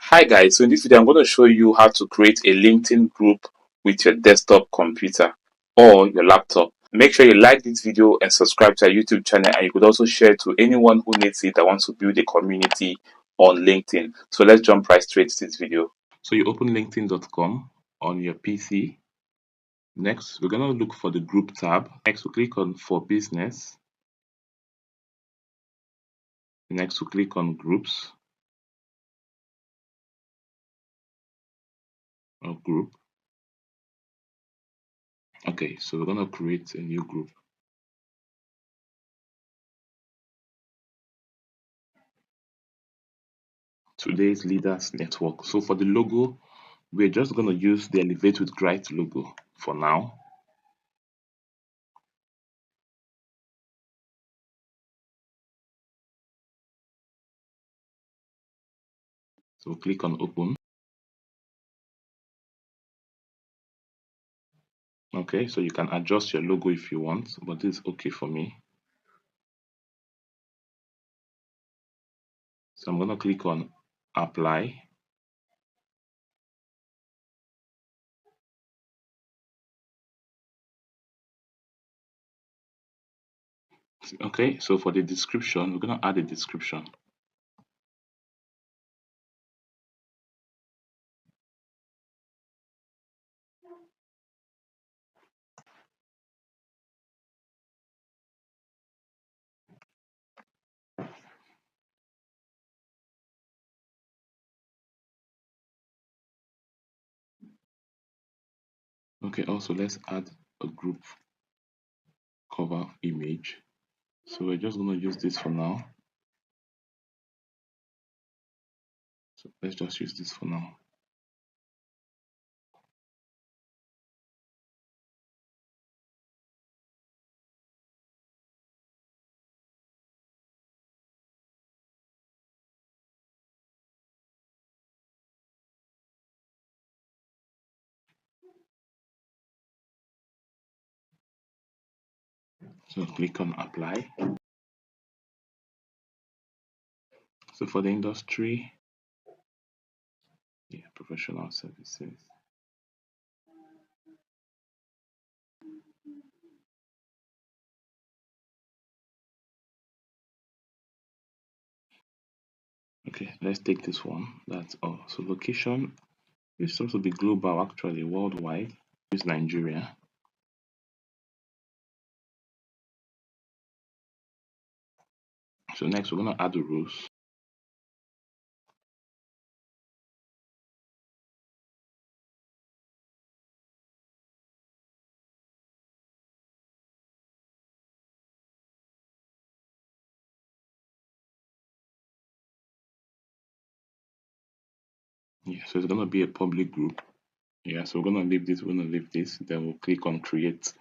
Hi guys, so in this video I'm going to show you how to create a LinkedIn group with your desktop computer or your laptop. Make sure you like this video and subscribe to our YouTube channel, and you could also share it to anyone who needs it that wants to build a community on LinkedIn. So let's jump right straight to this video. So you open linkedin.com on your PC. Next, we're going to look for the group tab. Next, we click on for business. Next, we click on groups or group. Okay, so we're going to create a new group. Today's leaders network. So for the logo, we're just going to use the Elevate with Grit logo for now. So click on open. Okay, so you can adjust your logo if you want, but this is okay for me. So I'm going to click on apply. Okay, so for the description, we're going to add a description. Okay, also let's add a group cover image. So we're just going to use this for now. So let's just use this for now. So click on apply. So for the industry, yeah, professional services. Okay, let's take this one. That's all. So location is supposed to be global, actually worldwide. Use Nigeria. So next we're gonna add the rows. Yeah, so it's gonna be a public group. Yeah, so we're gonna leave this, then we'll click on create.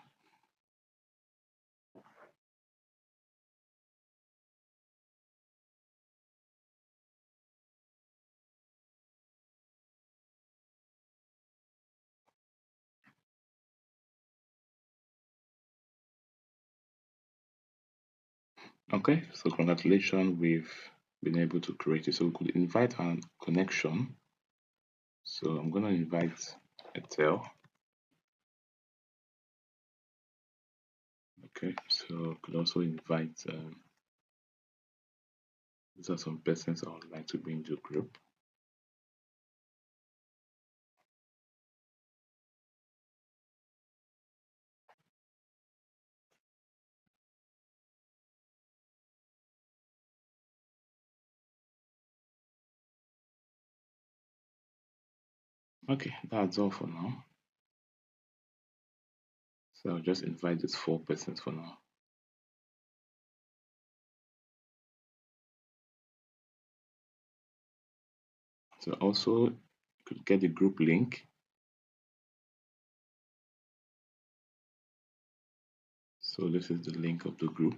Okay, so congratulations, we've been able to create it. So we could invite a connection. So I'm gonna invite Etel. Okay, so could also invite these are some persons I would like to bring to the group. Okay, that's all for now. So I'll just invite these 4 persons for now. So also you could get the group link. So this is the link of the group.